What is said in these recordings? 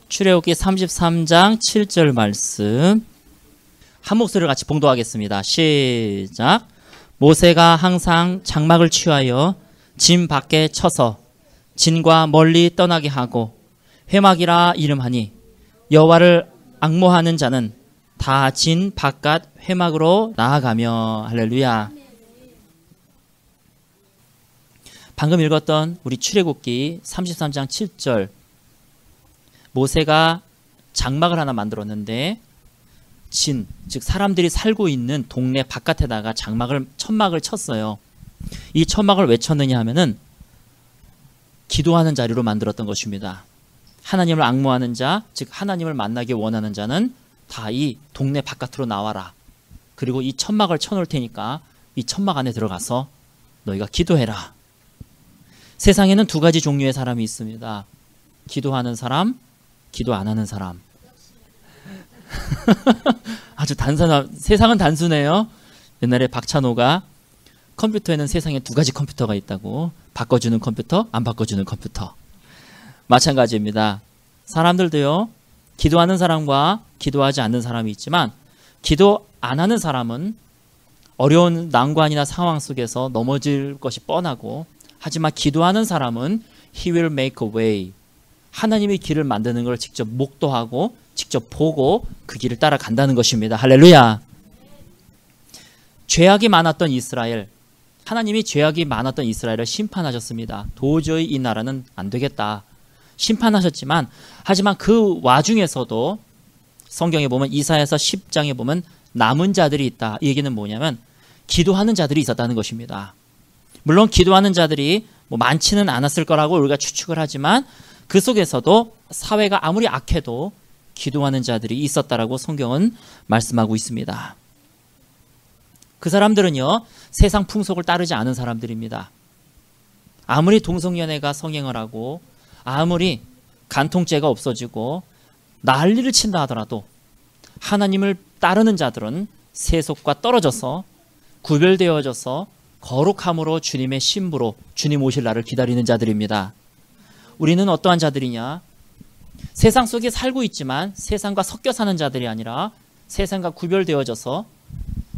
출애굽기 33장 7절 말씀 한 목소리를 같이 봉독하겠습니다. 시작. 모세가 항상 장막을 취하여 진 밖에 쳐서 진과 멀리 떠나게 하고 회막이라 이름하니 여호와를 앙모하는 자는 다 진 바깥 회막으로 나아가며. 할렐루야. 방금 읽었던 우리 출애굽기 33장 7절, 모세가 장막을 하나 만들었는데 진, 즉 사람들이 살고 있는 동네 바깥에다가 천막을 쳤어요. 이 천막을 왜 쳤느냐 하면은 기도하는 자리로 만들었던 것입니다. 하나님을 앙모하는 자, 즉 하나님을 만나기 원하는 자는 다 이 동네 바깥으로 나와라. 그리고 이 천막을 쳐놓을 테니까 이 천막 안에 들어가서 너희가 기도해라. 세상에는 두 가지 종류의 사람이 있습니다. 기도하는 사람, 기도 안 하는 사람. 아주 세상은 단순해요. 옛날에 박찬호가 컴퓨터에는 세상에 두 가지 컴퓨터가 있다고. 바꿔주는 컴퓨터, 안 바꿔주는 컴퓨터. 마찬가지입니다. 사람들도요, 기도하는 사람과 기도하지 않는 사람이 있지만 기도 안 하는 사람은 어려운 난관이나 상황 속에서 넘어질 것이 뻔하고, 하지만 기도하는 사람은 He will make a way. 하나님의 길을 만드는 걸 직접 목도하고 직접 보고 그 길을 따라간다는 것입니다. 할렐루야. 죄악이 많았던 이스라엘, 하나님이 죄악이 많았던 이스라엘을 심판하셨습니다. 도저히 이 나라는 안 되겠다. 심판하셨지만, 하지만 그 와중에서도 성경에 보면 이사야서 10장에 보면 남은 자들이 있다. 이 얘기는 뭐냐면 기도하는 자들이 있었다는 것입니다. 물론 기도하는 자들이 많지는 않았을 거라고 우리가 추측을 하지만 그 속에서도 사회가 아무리 악해도 기도하는 자들이 있었다라고 성경은 말씀하고 있습니다. 그 사람들은요, 세상 풍속을 따르지 않은 사람들입니다. 아무리 동성연애가 성행을 하고 아무리 간통죄가 없어지고 난리를 친다 하더라도 하나님을 따르는 자들은 세속과 떨어져서 구별되어져서 거룩함으로 주님의 신부로 주님 오실 날을 기다리는 자들입니다. 우리는 어떠한 자들이냐? 세상 속에 살고 있지만 세상과 섞여 사는 자들이 아니라 세상과 구별되어져서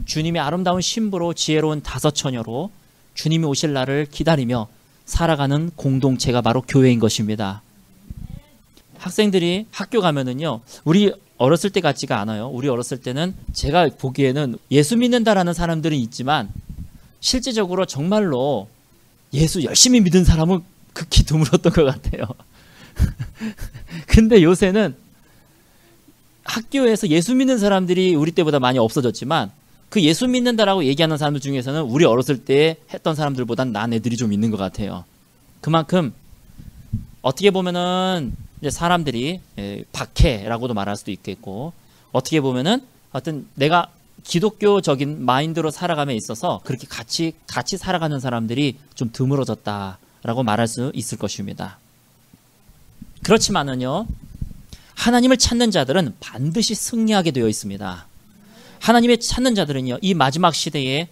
주님의 아름다운 신부로 지혜로운 다섯 처녀로 주님이 오실 날을 기다리며 살아가는 공동체가 바로 교회인 것입니다. 학생들이 학교 가면은요, 우리 어렸을 때 같지가 않아요. 우리 어렸을 때는 제가 보기에는 예수 믿는다라는 사람들은 있지만 실제적으로 정말로 예수 열심히 믿은 사람은 극히 드물었던 것 같아요. 근데 요새는 학교에서 예수 믿는 사람들이 우리 때보다 많이 없어졌지만 그 예수 믿는다라고 얘기하는 사람들 중에서는 우리 어렸을 때 했던 사람들보단 나은 애들이 좀 있는 것 같아요. 그만큼 어떻게 보면은 이제 사람들이 박해라고도 말할 수도 있겠고, 어떻게 보면은 어떤 내가 기독교적인 마인드로 살아감에 있어서 그렇게 같이 살아가는 사람들이 좀 드물어졌다라고 말할 수 있을 것입니다. 그렇지만은요, 하나님을 찾는 자들은 반드시 승리하게 되어 있습니다. 하나님의 찾는 자들은요, 이 마지막 시대에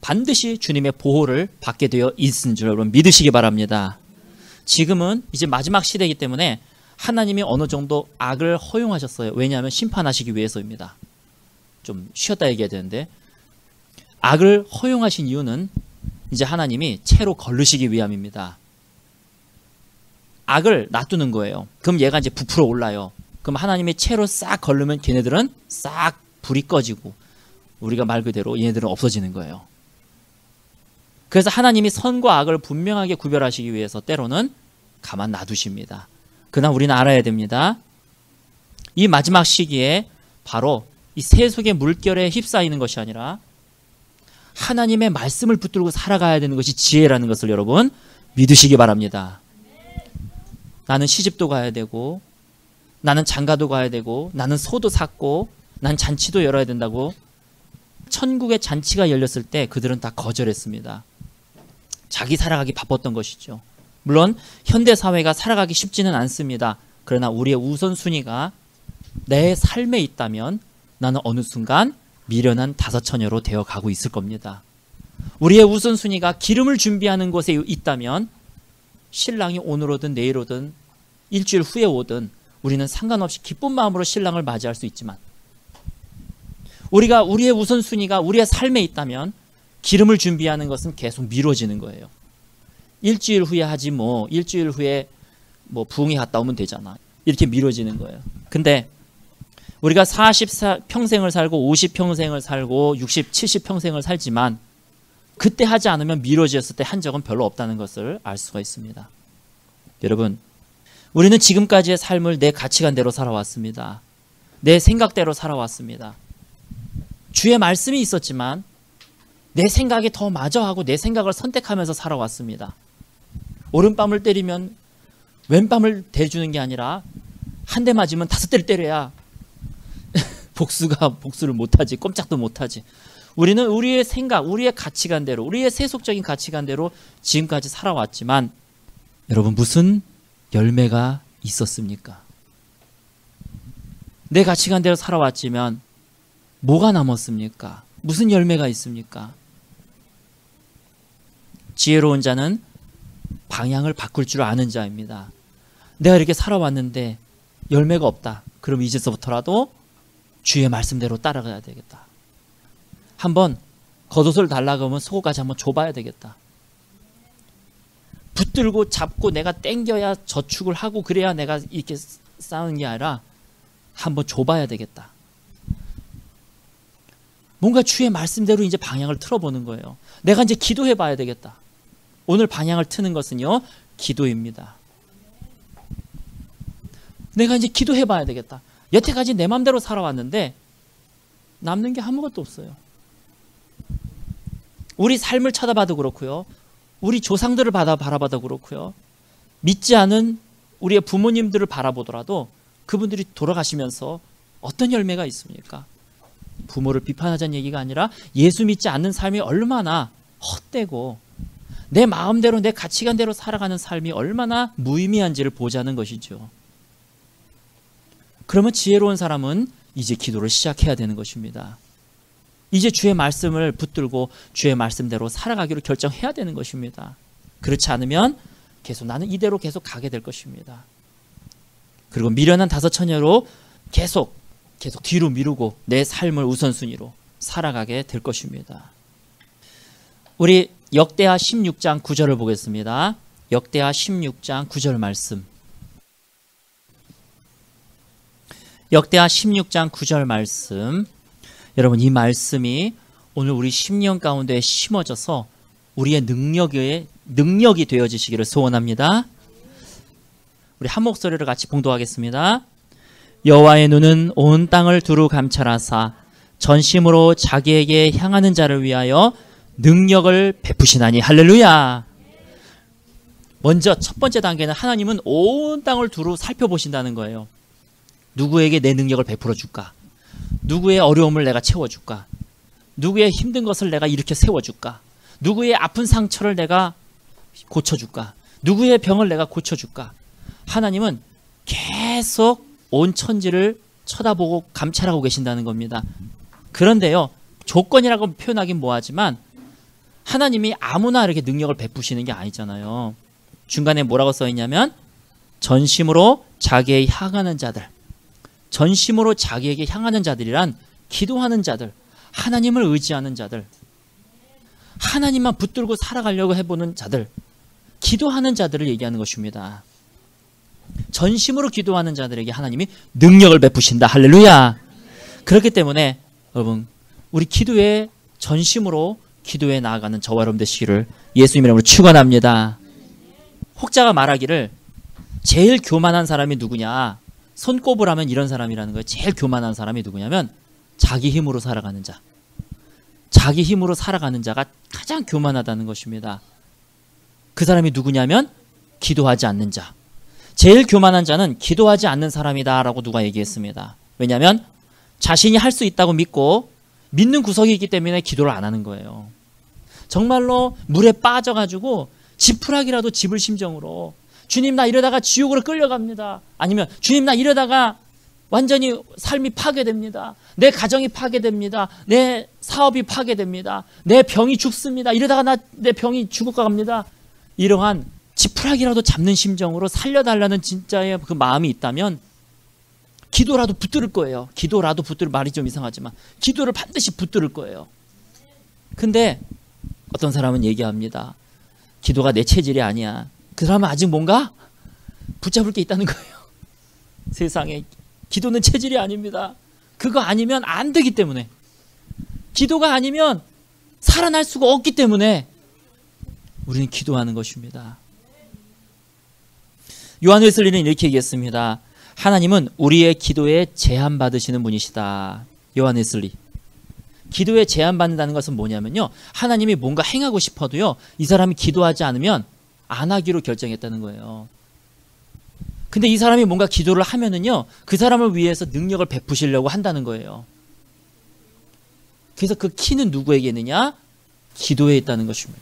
반드시 주님의 보호를 받게 되어 있는 줄 여러분 믿으시기 바랍니다. 지금은 이제 마지막 시대이기 때문에 하나님이 어느 정도 악을 허용하셨어요. 왜냐하면 심판하시기 위해서입니다. 좀 쉬었다 얘기해야 되는데, 악을 허용하신 이유는 이제 하나님이 채로 걸르시기 위함입니다. 악을 놔두는 거예요. 그럼 얘가 이제 부풀어 올라요. 그럼 하나님이 채로 싹 걸르면 걔네들은 싹 불이 꺼지고 우리가 말 그대로 얘네들은 없어지는 거예요. 그래서 하나님이 선과 악을 분명하게 구별하시기 위해서 때로는 가만 놔두십니다. 그러나 우리는 알아야 됩니다. 이 마지막 시기에 바로 이 세속의 물결에 휩싸이는 것이 아니라 하나님의 말씀을 붙들고 살아가야 되는 것이 지혜라는 것을 여러분 믿으시기 바랍니다. 나는 시집도 가야 되고, 나는 장가도 가야 되고, 나는 소도 샀고, 난 잔치도 열어야 된다고. 천국의 잔치가 열렸을 때 그들은 다 거절했습니다. 자기 살아가기 바빴던 것이죠. 물론 현대사회가 살아가기 쉽지는 않습니다. 그러나 우리의 우선순위가 내 삶에 있다면 나는 어느 순간 미련한 다섯 처녀로 되어가고 있을 겁니다. 우리의 우선순위가 기름을 준비하는 곳에 있다면 신랑이 오늘 오든 내일 오든 일주일 후에 오든 우리는 상관없이 기쁜 마음으로 신랑을 맞이할 수 있지만, 우리가 우리의 우선순위가 우리의 삶에 있다면 기름을 준비하는 것은 계속 미뤄지는 거예요. 일주일 후에 하지 뭐, 일주일 후에 뭐 부흥회 갔다 오면 되잖아. 이렇게 미뤄지는 거예요. 근데 우리가 40평생을 살고 50평생을 살고 60, 70평생을 살지만 그때 하지 않으면 미뤄졌을 때 한 적은 별로 없다는 것을 알 수가 있습니다. 여러분, 우리는 지금까지의 삶을 내 가치관대로 살아왔습니다. 내 생각대로 살아왔습니다. 주의 말씀이 있었지만 내 생각이 더 맞아 하고 내 생각을 선택하면서 살아왔습니다. 오른밤을 때리면 왼밤을 대주는 게 아니라 한 대 맞으면 5대를 때려야 복수를 못하지, 꼼짝도 못하지. 우리는 우리의 생각, 우리의 가치관대로, 우리의 세속적인 가치관대로 지금까지 살아왔지만 여러분, 무슨 열매가 있었습니까? 내 가치관대로 살아왔지만 뭐가 남았습니까? 무슨 열매가 있습니까? 지혜로운 자는 방향을 바꿀 줄 아는 자입니다. 내가 이렇게 살아왔는데 열매가 없다. 그럼 이제서부터라도 주의 말씀대로 따라가야 되겠다. 한번 겉옷을 달라고 하면 속옷까지 한번 줘봐야 되겠다. 붙들고 잡고 내가 땡겨야 저축을 하고 그래야 내가 이렇게 싸우는 게 아니라 한번 줘봐야 되겠다. 뭔가 주의 말씀대로 이제 방향을 틀어보는 거예요. 내가 이제 기도해 봐야 되겠다. 오늘 방향을 트는 것은요, 기도입니다. 내가 이제 기도해 봐야 되겠다. 여태까지 내 마음대로 살아왔는데 남는 게 아무것도 없어요. 우리 삶을 쳐다봐도 그렇고요, 우리 조상들을 바라봐도 그렇고요, 믿지 않은 우리의 부모님들을 바라보더라도 그분들이 돌아가시면서 어떤 열매가 있습니까? 부모를 비판하자는 얘기가 아니라 예수 믿지 않는 삶이 얼마나 헛되고 내 마음대로 내 가치관대로 살아가는 삶이 얼마나 무의미한지를 보자는 것이죠. 그러면 지혜로운 사람은 이제 기도를 시작해야 되는 것입니다. 이제 주의 말씀을 붙들고 주의 말씀대로 살아가기로 결정해야 되는 것입니다. 그렇지 않으면 계속 나는 이대로 계속 가게 될 것입니다. 그리고 미련한 다섯 처녀로 계속 뒤로 미루고 내 삶을 우선순위로 살아가게 될 것입니다. 우리 역대하 16장 9절을 보겠습니다. 역대하 16장 9절 말씀. 역대하 16장 9절 말씀. 여러분, 이 말씀이 오늘 우리 심령 가운데 심어져서 우리의 능력이 되어지시기를 소원합니다. 우리 한 목소리로 같이 봉독하겠습니다. 여호와의 눈은 온 땅을 두루 감찰하사 전심으로 자기에게 향하는 자를 위하여 능력을 베푸시나니. 할렐루야. 먼저 첫 번째 단계는 하나님은 온 땅을 두루 살펴보신다는 거예요. 누구에게 내 능력을 베풀어 줄까? 누구의 어려움을 내가 채워줄까? 누구의 힘든 것을 내가 일으켜 세워줄까? 누구의 아픈 상처를 내가 고쳐줄까? 누구의 병을 내가 고쳐줄까? 하나님은 계속 온 천지를 쳐다보고 감찰하고 계신다는 겁니다. 그런데요, 조건이라고 표현하긴 뭐하지만 하나님이 아무나 이렇게 능력을 베푸시는 게 아니잖아요. 중간에 뭐라고 써있냐면 전심으로 자기에게 향하는 자들, 전심으로 자기에게 향하는 자들이란 기도하는 자들, 하나님을 의지하는 자들, 하나님만 붙들고 살아가려고 해보는 자들, 기도하는 자들을 얘기하는 것입니다. 전심으로 기도하는 자들에게 하나님이 능력을 베푸신다. 할렐루야. 그렇기 때문에 여러분, 우리 기도에 전심으로 기도에 나아가는 저와 여러분 되시기를 예수님 이름으로 축원합니다. 혹자가 말하기를 제일 교만한 사람이 누구냐, 손꼽으라면 이런 사람이라는 거예요. 제일 교만한 사람이 누구냐면 자기 힘으로 살아가는 자, 자기 힘으로 살아가는 자가 가장 교만하다는 것입니다. 그 사람이 누구냐면 기도하지 않는 자. 제일 교만한 자는 기도하지 않는 사람이다 라고 누가 얘기했습니다. 왜냐하면 자신이 할 수 있다고 믿고 믿는 구석이 있기 때문에 기도를 안 하는 거예요. 정말로 물에 빠져가지고 지푸라기라도 집을 심정으로 주님 나 이러다가 지옥으로 끌려갑니다. 아니면 주님 나 이러다가 완전히 삶이 파괴됩니다. 내 가정이 파괴됩니다. 내 사업이 파괴됩니다. 내 병이 죽습니다. 이러다가 내 병이 죽어갑니다. 이러한 지푸라기라도 잡는 심정으로 살려달라는 진짜의 그 마음이 있다면 기도라도 붙들을 거예요. 기도라도 붙들 말이 좀 이상하지만 기도를 반드시 붙들을 거예요. 근데 어떤 사람은 얘기합니다. 기도가 내 체질이 아니야. 그 사람은 아직 뭔가 붙잡을 게 있다는 거예요. 세상에 기도는 체질이 아닙니다. 그거 아니면 안 되기 때문에, 기도가 아니면 살아날 수가 없기 때문에 우리는 기도하는 것입니다. 요한 웨슬리는 이렇게 얘기했습니다. 하나님은 우리의 기도에 제한받으시는 분이시다. 요한 웨슬리. 기도에 제한받는다는 것은 뭐냐면요, 하나님이 뭔가 행하고 싶어도요, 이 사람이 기도하지 않으면 안 하기로 결정했다는 거예요. 근데 이 사람이 뭔가 기도를 하면은요, 그 사람을 위해서 능력을 베푸시려고 한다는 거예요. 그래서 그 키는 누구에게 있느냐? 기도에 있다는 것입니다.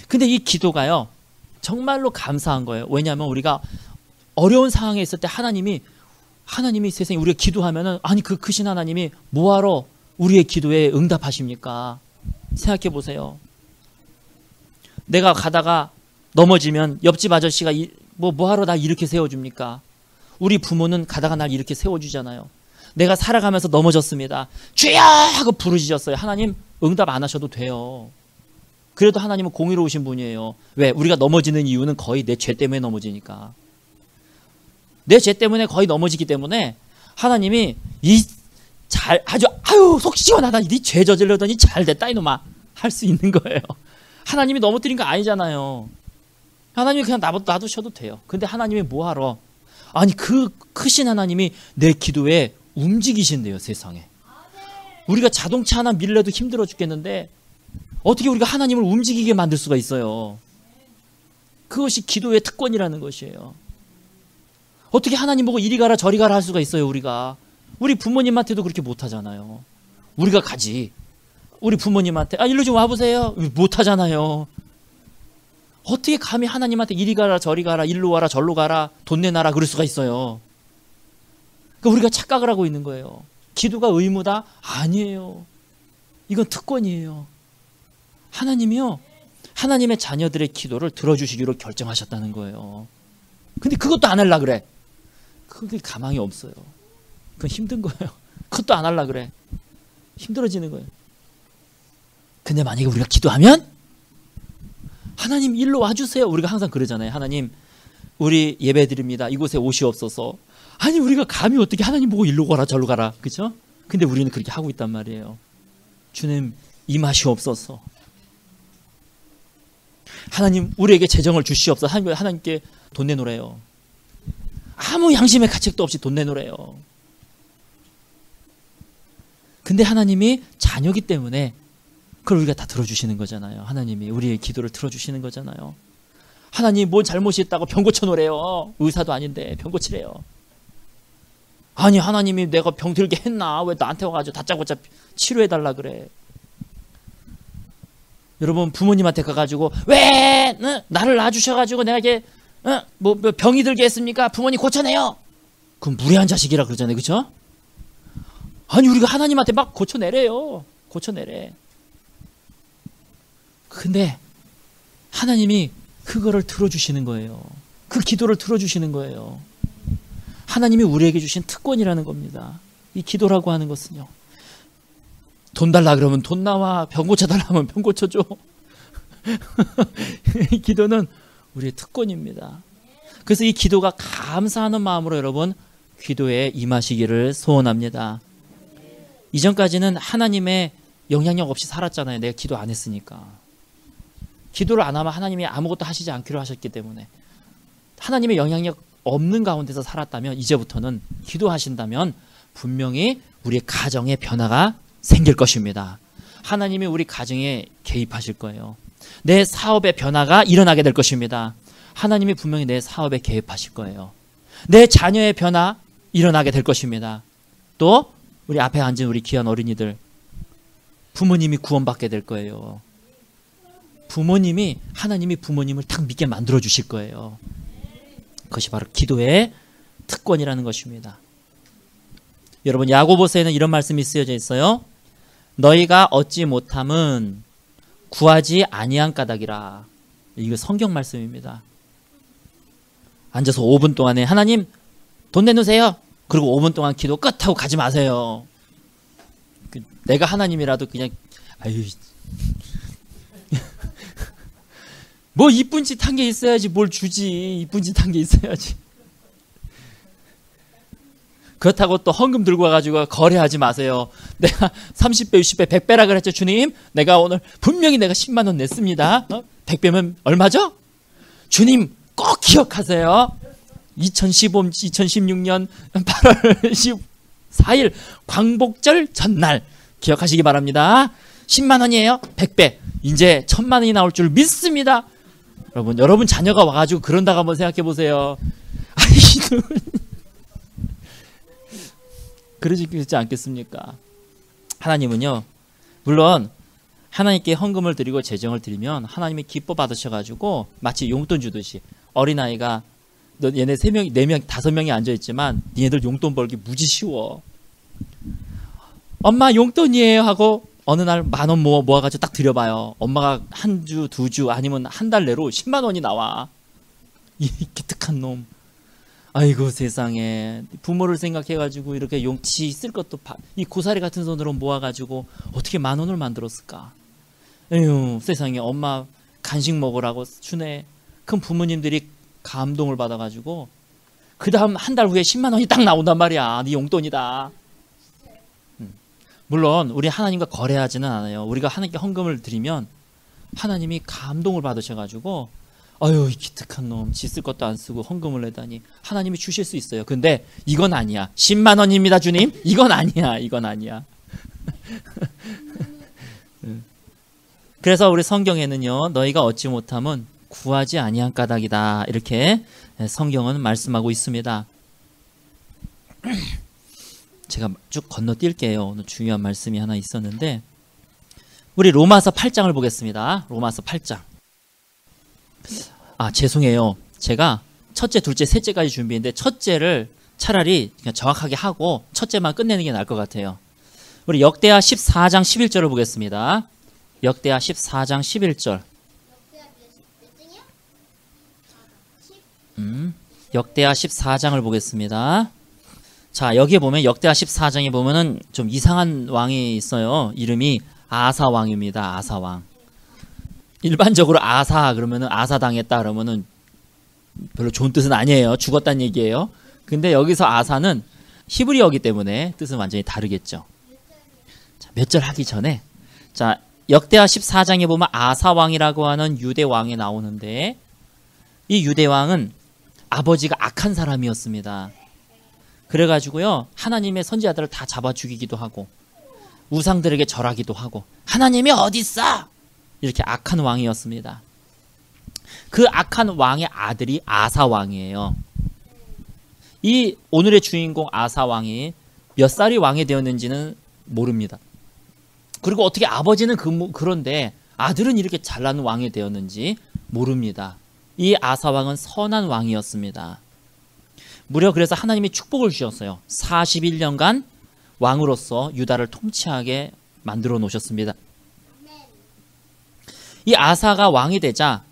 근데 이 기도가요, 정말로 감사한 거예요. 왜냐하면 우리가 어려운 상황에 있을 때 하나님이 세상에 우리가 기도하면은, 아니 그 크신 하나님이 뭐하러 우리의 기도에 응답하십니까? 생각해 보세요. 내가 가다가 넘어지면 옆집 아저씨가 뭐하러 나 이렇게 세워줍니까? 우리 부모는 가다가 날 이렇게 세워주잖아요. 내가 살아가면서 넘어졌습니다. 주여! 하고 부르짖었어요. 하나님 응답 안 하셔도 돼요. 그래도 하나님은 공의로우신 분이에요. 왜? 우리가 넘어지는 이유는 거의 내 죄 때문에 넘어지니까. 내 죄 때문에 거의 넘어지기 때문에 하나님이 아유 속 시원하다, 네 죄 저질러더니 잘됐다 이놈아 할 수 있는 거예요. 하나님이 넘어뜨린 거 아니잖아요. 하나님이 그냥 놔두셔도 돼요. 근데 하나님이 뭐하러, 아니 그 크신 하나님이 내 기도에 움직이신대요. 세상에 우리가 자동차 하나 밀려도 힘들어 죽겠는데 어떻게 우리가 하나님을 움직이게 만들 수가 있어요? 그것이 기도의 특권이라는 것이에요. 어떻게 하나님 보고 이리 가라 저리 가라 할 수가 있어요? 우리 부모님한테도 그렇게 못하잖아요. 우리가 가지, 우리 부모님한테 일로 좀 와보세요 못하잖아요. 어떻게 감히 하나님한테 이리 가라 저리 가라 일로 와라 절로 가라 돈 내놔라 그럴 수가 있어요? 그러니까 우리가 착각을 하고 있는 거예요. 기도가 의무다? 아니에요. 이건 특권이에요. 하나님이요, 하나님의 자녀들의 기도를 들어주시기로 결정하셨다는 거예요. 근데 그것도 안 하려고 그래. 그게 가망이 없어요. 그건 힘든 거예요. 그것도 안 하려고 그래. 힘들어지는 거예요. 근데 만약에 우리가 기도하면 하나님 일로 와주세요. 우리가 항상 그러잖아요. 하나님 우리 예배 드립니다. 이곳에 오시옵소서. 아니 우리가 감히 어떻게 하나님 보고 일로 가라 저로 가라, 그렇죠? 근데 우리는 그렇게 하고 있단 말이에요. 주님 임하시옵소서. 하나님 우리에게 재정을 주시옵소서. 하나님께 돈 내놓으래요. 아무 양심의 가책도 없이 돈 내놓으래요. 근데 하나님이 자녀기 때문에 그걸 우리가 다 들어주시는 거잖아요. 하나님이 우리의 기도를 들어주시는 거잖아요. 하나님 뭐 잘못이 있다고 병 고쳐놓으래요. 의사도 아닌데 병 고치래요. 아니 하나님이 내가 병 들게 했나? 왜 나한테 와가지고 다짜고짜 치료해달라 그래? 여러분 부모님한테 가가지고 왜 나를 낳아주셔가지고 내가 이게 뭐 병이 들게 했습니까? 부모님 고쳐내요. 그럼 무례한 자식이라 그러잖아요. 그렇죠? 아니 우리가 하나님한테 막 고쳐내래요. 고쳐내래. 근데 하나님이 그거를 들어주시는 거예요. 그 기도를 들어주시는 거예요. 하나님이 우리에게 주신 특권이라는 겁니다. 이 기도라고 하는 것은요. 돈 달라 그러면 돈 나와. 병 고쳐달라 하면 병 고쳐줘. 이 기도는 우리의 특권입니다. 그래서 이 기도가 감사하는 마음으로 여러분 기도에 임하시기를 소원합니다. 이전까지는 하나님의 영향력 없이 살았잖아요. 내가 기도 안 했으니까. 기도를 안 하면 하나님이 아무것도 하시지 않기로 하셨기 때문에 하나님의 영향력 없는 가운데서 살았다면 이제부터는 기도하신다면 분명히 우리의 가정에 변화가 생길 것입니다. 하나님이 우리 가정에 개입하실 거예요. 내 사업에 변화가 일어나게 될 것입니다. 하나님이 분명히 내 사업에 개입하실 거예요. 내 자녀의 변화 일어나게 될 것입니다. 또 우리 앞에 앉은 우리 귀한 어린이들 부모님이 구원받게 될 거예요. 하나님이 부모님을 딱 믿게 만들어 주실 거예요. 그것이 바로 기도의 특권이라는 것입니다. 여러분 야고보서에는 이런 말씀이 쓰여져 있어요. 너희가 얻지 못함은 구하지 아니한 까닭이라. 이거 성경 말씀입니다. 앉아서 5분 동안에 하나님 돈 내놓으세요. 그리고 5분 동안 기도 끝하고 가지 마세요. 내가 하나님이라도 그냥 아유 뭐 이쁜 짓 한 게 있어야지 뭘 주지. 이쁜 짓 한 게 있어야지. 그렇다고 또 헌금 들고 와가지고 거래하지 마세요. 내가 30배, 60배, 100배라 그랬죠 주님. 내가 오늘 분명히 내가 10만 원 냈습니다. 100배면 얼마죠? 주님 꼭 기억하세요. 2016년 8월 14일 광복절 전날 기억하시기 바랍니다. 10만 원이에요. 100배. 이제 1000만 원이 나올 줄 믿습니다. 여러분 자녀가 와가지고 그런다고 한번 생각해 보세요. 그러지 않겠습니까? 하나님은요, 물론 하나님께 헌금을 드리고 재정을 드리면 하나님이 기뻐 받으셔가지고 마치 용돈 주듯이 어린아이가 너 얘네 3명, 4명, 5명이 앉아있지만 니네들 용돈 벌기 무지 쉬워. 엄마 용돈이에요 하고 어느 날 10,000원 모아가지고 딱 드려봐요. 엄마가 한 주, 2주 아니면 한 달 내로 10만 원이 나와. 이 기특한 놈. 아이고 세상에. 부모를 생각해가지고 이렇게 용치 쓸 것도 이 고사리 같은 손으로 모아가지고 어떻게 10,000원을 만들었을까. 에휴 세상에. 엄마 간식 먹으라고 주네. 그럼 부모님들이 감동을 받아가지고 그 다음 한 달 후에 10만 원이 딱 나온단 말이야. 네 용돈이다. 물론 우리 하나님과 거래하지는 않아요. 우리가 하나님께 헌금을 드리면 하나님이 감동을 받으셔가지고 아유 이 기특한 놈 지 쓸 것도 안 쓰고 헌금을 내다니 하나님이 주실 수 있어요. 근데 이건 아니야. 10만 원입니다 주님. 이건 아니야. 이건 아니야. 그래서 우리 성경에는요, 너희가 얻지 못함은 구하지 아니한 까닭이다, 이렇게 성경은 말씀하고 있습니다. 제가 쭉 건너뛸게요. 오늘 중요한 말씀이 하나 있었는데, 우리 로마서 8장을 보겠습니다. 로마서 8장. 아 죄송해요. 제가 첫째, 둘째, 셋째까지 준비했는데 첫째를 차라리 그냥 정확하게 하고 첫째만 끝내는 게 나을 것 같아요. 우리 역대하 14장 11절을 보겠습니다. 역대하 14장 11절. 역대하 14장을 보겠습니다. 자, 여기에 보면 역대하 14장에 보면은 좀 이상한 왕이 있어요. 이름이 아사 왕입니다. 아사 왕. 일반적으로 아사 그러면은 아사 당했다 그러면은 별로 좋은 뜻은 아니에요. 죽었다는 얘기예요. 근데 여기서 아사는 히브리어이기 때문에 뜻은 완전히 다르겠죠. 자, 몇 절 하기 전에 자, 역대하 14장에 보면 아사 왕이라고 하는 유대 왕이 나오는데, 이 유대 왕은 아버지가 악한 사람이었습니다. 그래가지고요, 하나님의 선지자들을 다 잡아 죽이기도 하고 우상들에게 절하기도 하고 하나님이 어디 있어? 이렇게 악한 왕이었습니다. 그 악한 왕의 아들이 아사 왕이에요. 이 오늘의 주인공 아사 왕이 몇 살이 왕이 되었는지는 모릅니다. 그리고 어떻게 아버지는 그런데 아들은 이렇게 잘난 왕이 되었는지 모릅니다. 이 아사 왕은 선한 왕이었습니다. 무려 그래서 하나님이 축복을 주셨어요. 41년간 왕으로서 유다를 통치하게 만들어 놓으셨습니다. 이 아사가 왕이 되자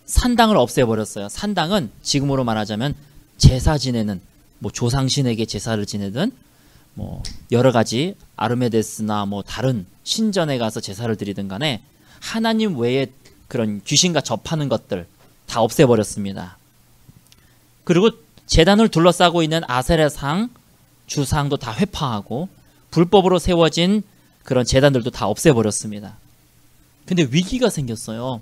산당을 없애버렸어요. 산당은 지금으로 말하자면 제사 지내는, 뭐 조상신에게 제사를 지내든 뭐 여러 가지 아르메데스나 뭐 다른 신전에 가서 제사를 드리든 간에 하나님 외에 그런 귀신과 접하는 것들 다 없애버렸습니다. 그리고 제단을 둘러싸고 있는 아세라상 주상도 다 회파하고 불법으로 세워진 그런 제단들도 다 없애버렸습니다. 근데 위기가 생겼어요.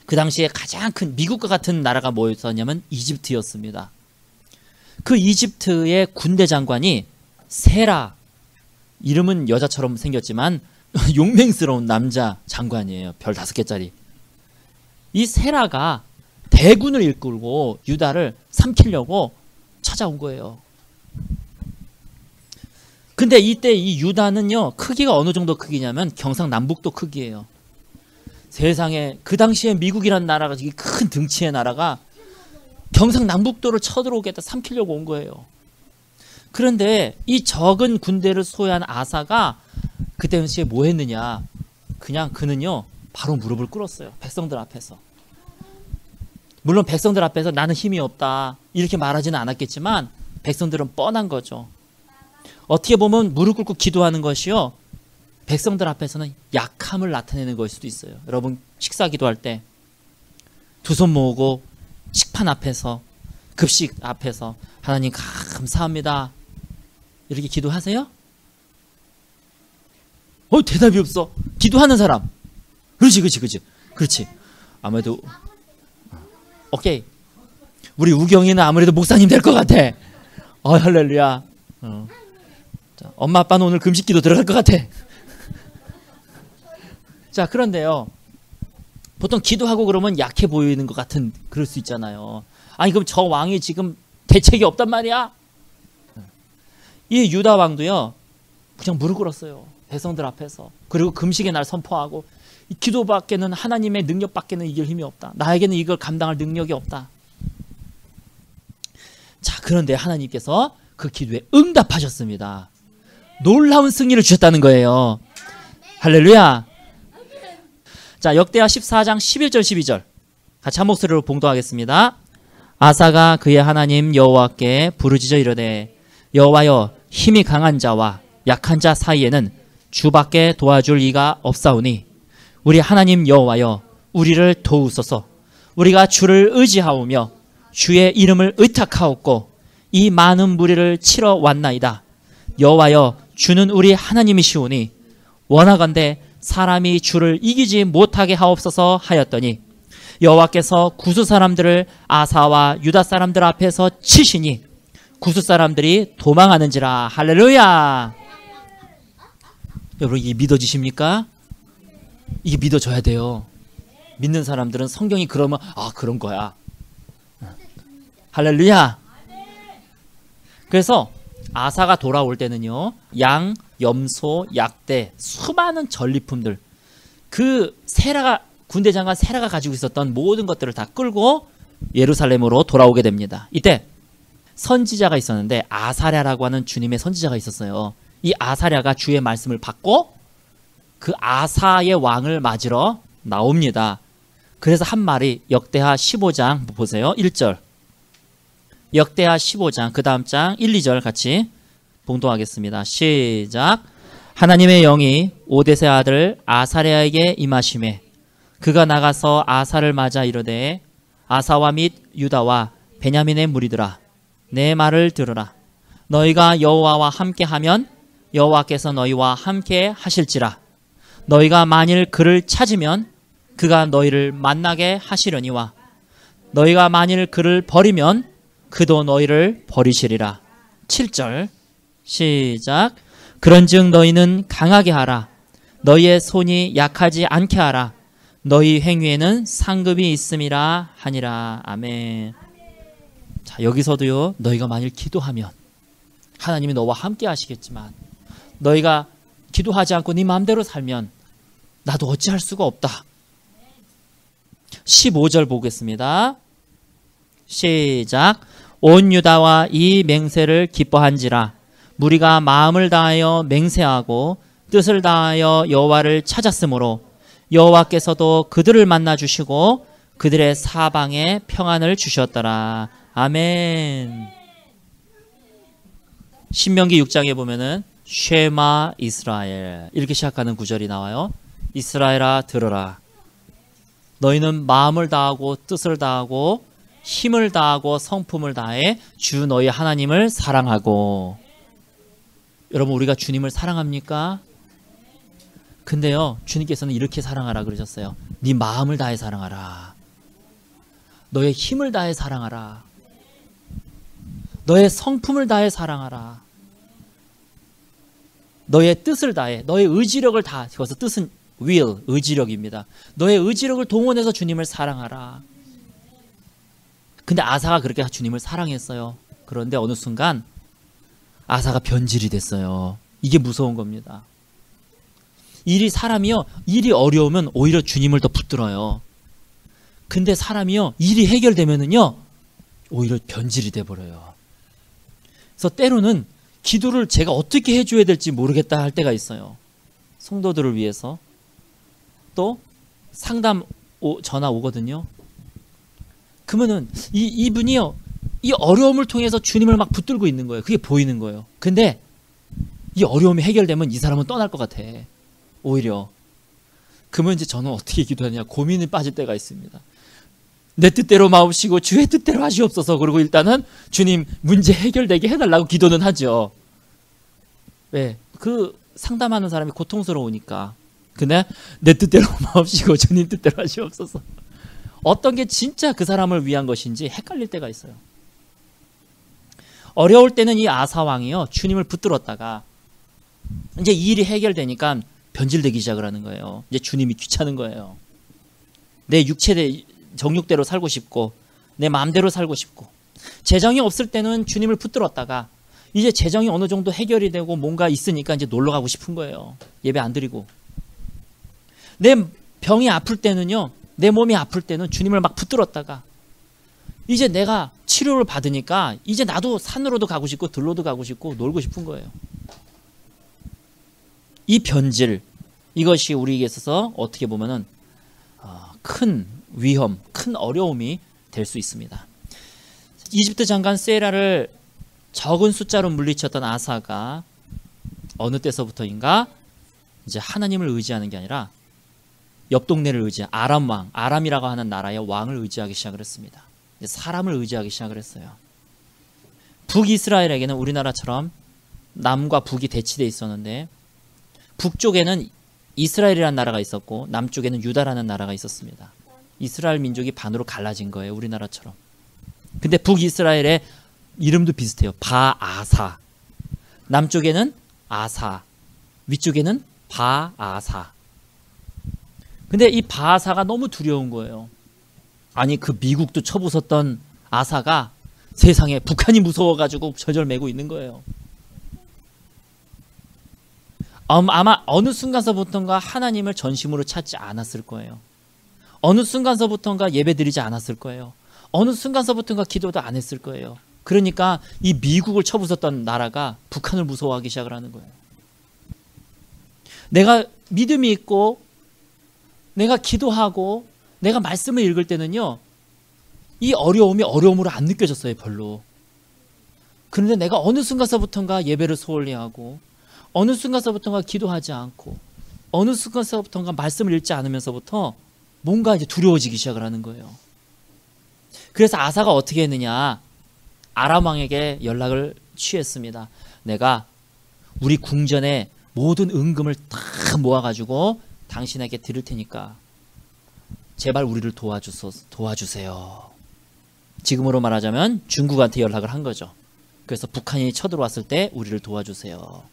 그 당시에 가장 큰 미국과 같은 나라가 뭐였었냐면 이집트였습니다. 그 이집트의 군대 장관이 세라, 이름은 여자처럼 생겼지만 용맹스러운 남자 장관이에요. 별 5개짜리. 이 세라가 대군을 이끌고 유다를 삼키려고 찾아온 거예요. 근데 이때 이 유다는요, 크기가 어느 정도 크기냐면 경상남북도 크기예요. 세상에 그 당시에 미국이란 나라가, 이 큰 등치의 나라가 경상남북도를 쳐들어오겠다, 삼키려고 온 거예요. 그런데 이 적은 군대를 소유한 아사가 그 당시에 뭐 했느냐, 그냥 그는요 바로 무릎을 꿇었어요. 백성들 앞에서. 물론 백성들 앞에서 나는 힘이 없다 이렇게 말하지는 않았겠지만 백성들은 뻔한 거죠. 어떻게 보면 무릎 꿇고 기도하는 것이요, 백성들 앞에서는 약함을 나타내는 걸 수도 있어요. 여러분 식사 기도할 때 두 손 모으고 식판 앞에서, 급식 앞에서 하나님 감사합니다 이렇게 기도하세요? 대답이 없어. 기도하는 사람. 그렇지. 아무래도 오케이. 우리 우경이는 아무래도 목사님 될 것 같아. 할렐루야. 자, 엄마 아빠는 오늘 금식기도 들어갈 것 같아. 자, 그런데요, 보통 기도하고 그러면 약해 보이는 것 같은, 그럴 수 있잖아요. 아니 그럼 저 왕이 지금 대책이 없단 말이야? 이 유다 왕도요, 그냥 무릎 꿇었어요. 백성들 앞에서. 그리고 금식의 날 선포하고, 이 기도밖에는, 하나님의 능력밖에는 이길 힘이 없다. 나에게는 이걸 감당할 능력이 없다. 자, 그런데 하나님께서 그 기도에 응답하셨습니다. 놀라운 승리를 주셨다는 거예요. 할렐루야. 자, 역대하 14장 11절 12절 같이 한 목소리로 봉독하겠습니다. 아사가 그의 하나님 여호와께 부르짖어 이르되, 여호와여, 힘이 강한 자와 약한 자 사이에는 주밖에 도와줄 이가 없사오니 우리 하나님 여호와여, 우리를 도우소서. 우리가 주를 의지하오며 주의 이름을 의탁하옵고 이 많은 무리를 치러 왔나이다. 여호와여, 주는 우리 하나님이시오니 원하건대 사람이 주를 이기지 못하게 하옵소서 하였더니 여호와께서 구스 사람들을 아사와 유다 사람들 앞에서 치시니 구스 사람들이 도망하는지라. 할렐루야. 여러분, 이게 믿어지십니까? 이게 믿어져야 돼요. 믿는 사람들은 성경이 그러면 그런 거야. 할렐루야. 그래서 아사가 돌아올 때는요, 양, 염소, 약대, 수많은 전리품들, 그 세라가, 군대 장관 세라가 가지고 있었던 모든 것들을 다 끌고 예루살렘으로 돌아오게 됩니다. 이때 선지자가 있었는데, 아사랴라고 하는 주님의 선지자가 있었어요. 이 아사랴가 주의 말씀을 받고 그 아사의 왕을 맞으러 나옵니다. 그래서 한 말이, 역대하 15장 보세요. 1절. 역대하 15장 그 다음 장 1, 2절 같이 봉독하겠습니다. 시작. 하나님의 영이 오뎃의 아들 아사랴에게 임하심에 그가 나가서 아사를 맞아 이르되, 아사와 및 유다와 베냐민의 무리들아, 내 말을 들으라. 너희가 여호와와 함께하면 여호와께서 너희와 함께 하실지라. 너희가 만일 그를 찾으면 그가 너희를 만나게 하시려니와 너희가 만일 그를 버리면 그도 너희를 버리시리라. 7절 시작. 그런즉 너희는 강하게 하라. 너희의 손이 약하지 않게 하라. 너희 행위에는 상급이 있음이라 하니라. 아멘. 자, 여기서도요, 너희가 만일 기도하면 하나님이 너와 함께 하시겠지만, 너희가 기도하지 않고 네 마음대로 살면 나도 어찌할 수가 없다. 15절 보겠습니다. 시작. 온 유다와 이 맹세를 기뻐한지라. 무리가 마음을 다하여 맹세하고 뜻을 다하여 여호와를 찾았으므로 여호와께서도 그들을 만나 주시고 그들의 사방에 평안을 주셨더라. 아멘. 신명기 6장에 보면은 쉐마 이스라엘 이렇게 시작하는 구절이 나와요. 이스라엘아 들으라. 너희는 마음을 다하고 뜻을 다하고 힘을 다하고 성품을 다해 주 너희 하나님을 사랑하고. 여러분, 우리가 주님을 사랑합니까? 근데요, 주님께서는 이렇게 사랑하라 그러셨어요. 네 마음을 다해 사랑하라. 너의 힘을 다해 사랑하라. 너의 성품을 다해 사랑하라. 너의 뜻을 다해, 너의 의지력을 다, 그래서 뜻은 will, 의지력입니다. 너의 의지력을 동원해서 주님을 사랑하라. 근데 아사가 그렇게 주님을 사랑했어요. 그런데 어느 순간 아사가 변질이 됐어요. 이게 무서운 겁니다. 사람이요, 일이 어려우면 오히려 주님을 더 붙들어요. 근데 사람이요, 일이 해결되면은요, 오히려 변질이 돼버려요. 그래서 때로는 기도를 제가 어떻게 해줘야 될지 모르겠다 할 때가 있어요. 성도들을 위해서. 또 상담 전화 오거든요. 그러면은 이분이요, 이 어려움을 통해서 주님을 막 붙들고 있는 거예요. 그게 보이는 거예요. 근데 이 어려움이 해결되면 이 사람은 떠날 것 같아. 오히려. 그러면 이제 저는 어떻게 기도하냐, 고민에 빠질 때가 있습니다. 내 뜻대로 마옵시고 주의 뜻대로 하시옵소서. 그리고 일단은 주님 문제 해결되게 해달라고 기도는 하죠. 왜? 그 상담하는 사람이 고통스러우니까. 근데 내 뜻대로 마옵시고 주님 뜻대로 하시옵소서. 어떤 게 진짜 그 사람을 위한 것인지 헷갈릴 때가 있어요. 어려울 때는 이 아사 왕이요, 주님을 붙들었다가 이제 이 일이 해결되니까 변질되기 시작을 하는 거예요. 이제 주님이 귀찮은 거예요. 내 육체 정욕대로 살고 싶고 내 마음대로 살고 싶고, 재정이 없을 때는 주님을 붙들었다가 이제 재정이 어느 정도 해결이 되고 뭔가 있으니까 이제 놀러 가고 싶은 거예요. 예배 안 드리고. 내 병이 아플 때는요, 내 몸이 아플 때는 주님을 막 붙들었다가 이제 내가 치료를 받으니까 이제 나도 산으로도 가고 싶고 들로도 가고 싶고 놀고 싶은 거예요. 이 변질, 이것이 우리에게 있어서 어떻게 보면은 큰 위험, 큰 어려움이 될 수 있습니다. 이집트 장관 세라를 적은 숫자로 물리쳤던 아사가 어느 때서부터인가 이제 하나님을 의지하는 게 아니라 옆 동네를 아람 왕, 아람이라고 하는 나라의 왕을 의지하기 시작을 했습니다. 사람을 의지하기 시작을 했어요. 북이스라엘에게는 우리나라처럼 남과 북이 대치되어 있었는데, 북쪽에는 이스라엘이라는 나라가 있었고 남쪽에는 유다라는 나라가 있었습니다. 이스라엘 민족이 반으로 갈라진 거예요, 우리나라처럼. 근데 북이스라엘의 이름도 비슷해요. 바아사. 남쪽에는 아사, 위쪽에는 바아사. 근데 이 바아사가 너무 두려운 거예요. 아니, 그 미국도 쳐부쉈던 아사가 세상에 북한이 무서워가지고 절절매고 있는 거예요. 아마 어느 순간서부터인가 하나님을 전심으로 찾지 않았을 거예요. 어느 순간서부터인가 예배드리지 않았을 거예요. 어느 순간서부터인가 기도도 안 했을 거예요. 그러니까 이 미국을 쳐부쉈던 나라가 북한을 무서워하기 시작을 하는 거예요. 내가 믿음이 있고 내가 기도하고 내가 말씀을 읽을 때는요, 이 어려움이 어려움으로 안 느껴졌어요, 별로. 그런데 내가 어느 순간서부터인가 예배를 소홀히 하고 어느 순간서부터인가 기도하지 않고 어느 순간서부터인가 말씀을 읽지 않으면서부터 뭔가 이제 두려워지기 시작을 하는 거예요. 그래서 아사가 어떻게 했느냐, 아람 왕에게 연락을 취했습니다. 내가 우리 궁전에 모든 은금을 다 모아가지고 당신에게 드릴 테니까 제발 우리를 도와주세요. 지금으로 말하자면 중국한테 연락을 한 거죠. 그래서 북한이 쳐들어왔을 때 우리를 도와주세요.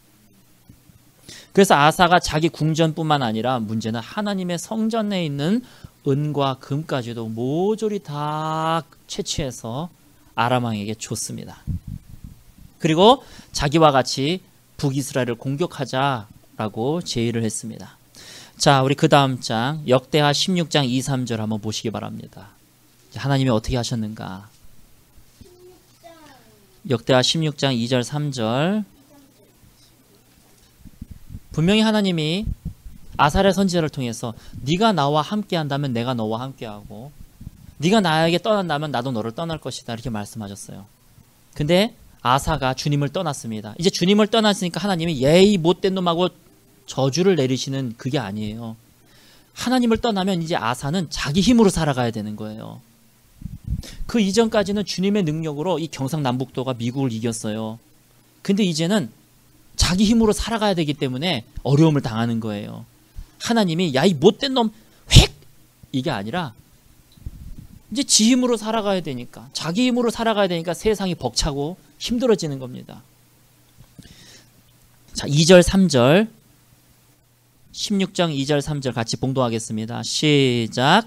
그래서 아사가 자기 궁전뿐만 아니라 문제는 하나님의 성전 내에 있는 은과 금까지도 모조리 다 채취해서 아람 왕에게 줬습니다. 그리고 자기와 같이 북이스라엘을 공격하자라고 제의를 했습니다. 자, 우리 그 다음 장 역대하 16장 2, 3절 한번 보시기 바랍니다. 하나님이 어떻게 하셨는가. 역대하 16장 2절 3절. 분명히 하나님이 아사랴 선지자를 통해서 네가 나와 함께 한다면 내가 너와 함께하고 네가 나에게 떠난다면 나도 너를 떠날 것이다, 이렇게 말씀하셨어요. 근데 아사가 주님을 떠났습니다. 이제 주님을 떠났으니까 하나님이 예이 못된 놈하고 저주를 내리시는 그게 아니에요. 하나님을 떠나면 이제 아사는 자기 힘으로 살아가야 되는 거예요. 그 이전까지는 주님의 능력으로 이 경상남북도가 미국을 이겼어요. 근데 이제는 자기 힘으로 살아가야 되기 때문에 어려움을 당하는 거예요. 하나님이 야, 이 못된 놈 획! 이게 아니라 이제 지 힘으로 살아가야 되니까, 자기 힘으로 살아가야 되니까 세상이 벅차고 힘들어지는 겁니다. 자, 2절 3절 16장 2절 3절 같이 봉독하겠습니다. 시작.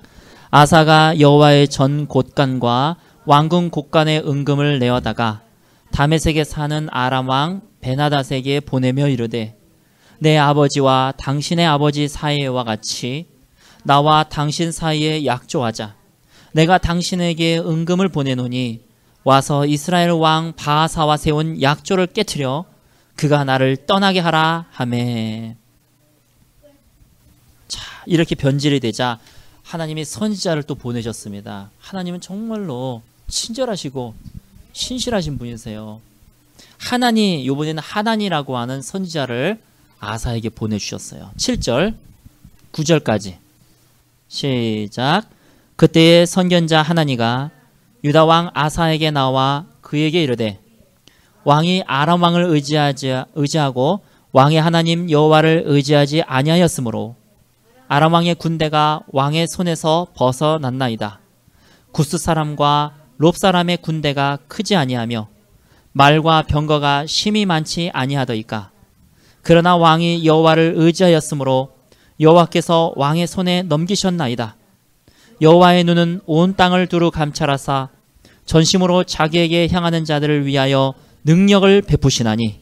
아사가 여호와의 전 곳간과 왕궁 곳간의 은금을 내어다가 다메섹에 사는 아람 왕 베나닷에게 보내며 이르되 내 아버지와 당신의 아버지 사이와 같이 나와 당신 사이에 약조하자. 내가 당신에게 은금을 보내노니 와서 이스라엘 왕 바하사와 세운 약조를 깨트려 그가 나를 떠나게 하라 하매. 자, 이렇게 변질이 되자 하나님이 선지자를 또 보내셨습니다. 하나님은 정말로 친절하시고 신실하신 분이세요. 하나니, 이번에는 하나니라고 하는 선지자를 아사에게 보내주셨어요. 7절 9절까지 시작. 그때의 선견자 하나니가 유다 왕 아사에게 나와 그에게 이르되 왕이 아람 왕을 의지하고 왕의 하나님 여호와를 의지하지 아니하였으므로 아람 왕의 군대가 왕의 손에서 벗어났나이다. 구스 사람과 롭 사람의 군대가 크지 아니하며 말과 병거가 심히 많지 아니하더이까. 그러나 왕이 여호와를 의지하였으므로 여호와께서 왕의 손에 넘기셨나이다. 여호와의 눈은 온 땅을 두루 감찰하사 전심으로 자기에게 향하는 자들을 위하여 능력을 베푸시나니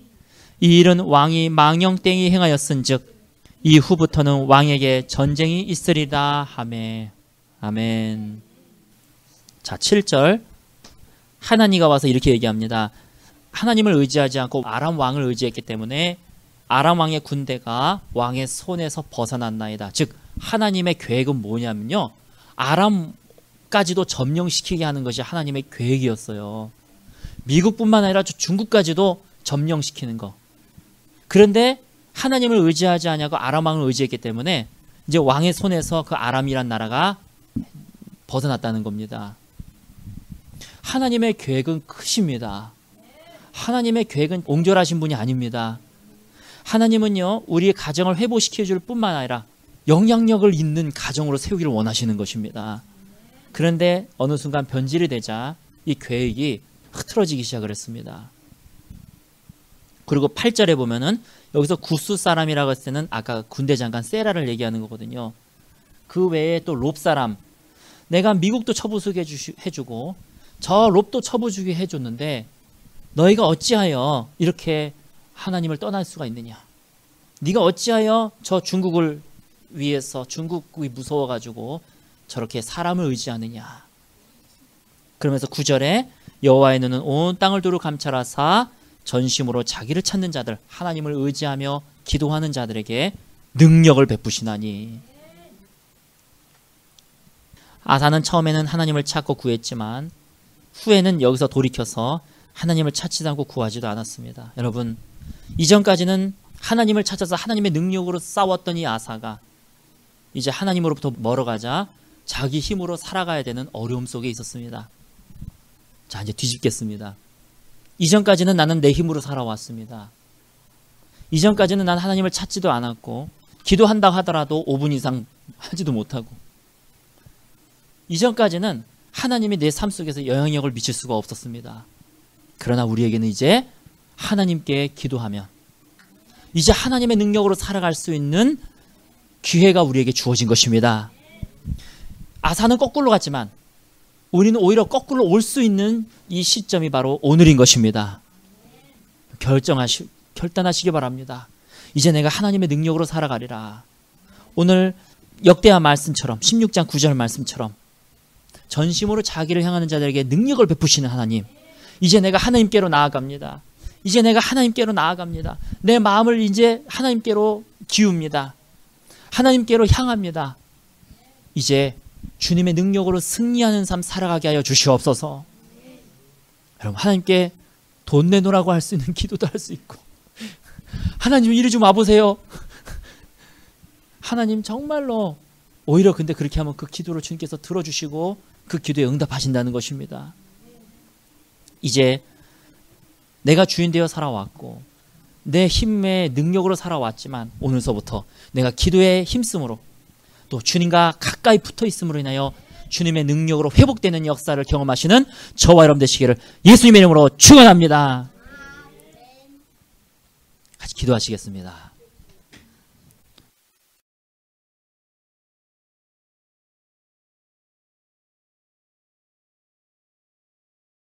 이 일은 왕이 망령땡이 행하였은즉 이후부터는 왕에게 전쟁이 있으리라 하매. 아멘. 자, 7절 하나니가 와서 이렇게 얘기합니다. 하나님을 의지하지 않고 아람 왕을 의지했기 때문에 아람 왕의 군대가 왕의 손에서 벗어났나이다. 즉 하나님의 계획은 뭐냐면요, 아람까지도 점령시키게 하는 것이 하나님의 계획이었어요. 미국뿐만 아니라 중국까지도 점령시키는 거. 그런데 하나님을 의지하지 않냐고 아람 왕을 의지했기 때문에 이제 왕의 손에서 그 아람이란 나라가 벗어났다는 겁니다. 하나님의 계획은 크십니다. 하나님의 계획은 옹졸하신 분이 아닙니다. 하나님은요, 우리의 가정을 회복시켜 줄 뿐만 아니라 영향력을 있는 가정으로 세우기를 원하시는 것입니다. 그런데 어느 순간 변질이 되자 이 계획이 흐트러지기 시작을 했습니다. 그리고 8절에 보면은 여기서 구스 사람이라고 했을 때는 아까 군대 장관 세라를 얘기하는 거거든요. 그 외에 또 롭 사람, 내가 미국도 처부수게 해주고 저 롭도 처부수게 해줬는데 너희가 어찌하여 이렇게 하나님을 떠날 수가 있느냐? 네가 어찌하여 저 중국을 위해서 중국이 무서워가지고 저렇게 사람을 의지하느냐? 그러면서 9절에 여호와의 눈은 온 땅을 두루 감찰하사 전심으로 자기를 찾는 자들, 하나님을 의지하며 기도하는 자들에게 능력을 베푸시나니. 아사는 처음에는 하나님을 찾고 구했지만 후에는 여기서 돌이켜서 하나님을 찾지도 않고 구하지도 않았습니다. 여러분, 이전까지는 하나님을 찾아서 하나님의 능력으로 싸웠던 이 아사가 이제 하나님으로부터 멀어가자 자기 힘으로 살아가야 되는 어려움 속에 있었습니다. 자, 이제 뒤집겠습니다. 이전까지는 나는 내 힘으로 살아왔습니다. 이전까지는 난 하나님을 찾지도 않았고 기도한다고 하더라도 5분 이상 하지도 못하고, 이전까지는 하나님이 내 삶 속에서 영향력을 미칠 수가 없었습니다. 그러나 우리에게는 이제 하나님께 기도하면 이제 하나님의 능력으로 살아갈 수 있는 기회가 우리에게 주어진 것입니다. 아사는 거꾸로 갔지만 우리는 오히려 거꾸로 올 수 있는 이 시점이 바로 오늘인 것입니다. 결단하시기 바랍니다. 이제 내가 하나님의 능력으로 살아가리라. 오늘 역대하 말씀처럼 16장 9절 말씀처럼 전심으로 자기를 향하는 자들에게 능력을 베푸시는 하나님, 이제 내가 하나님께로 나아갑니다. 이제 내가 하나님께로 나아갑니다. 내 마음을 이제 하나님께로 기웁니다. 하나님께로 향합니다. 이제 주님의 능력으로 승리하는 삶 살아가게 하여 주시옵소서. 여러분, 하나님께 돈 내놓으라고 할 수 있는 기도도 할 수 있고, 하나님 이리 좀 와보세요. 하나님 정말로 오히려 근데 그렇게 하면 그 기도를 주님께서 들어주시고 그 기도에 응답하신다는 것입니다. 이제 내가 주인 되어 살아왔고 내 힘의 능력으로 살아왔지만 오늘서부터 내가 기도에 힘쓰므로 또 주님과 가까이 붙어 있음으로 인하여 주님의 능력으로 회복되는 역사를 경험하시는 저와 여러분 되시기를 예수님의 이름으로 축원합니다. 같이 기도하시겠습니다.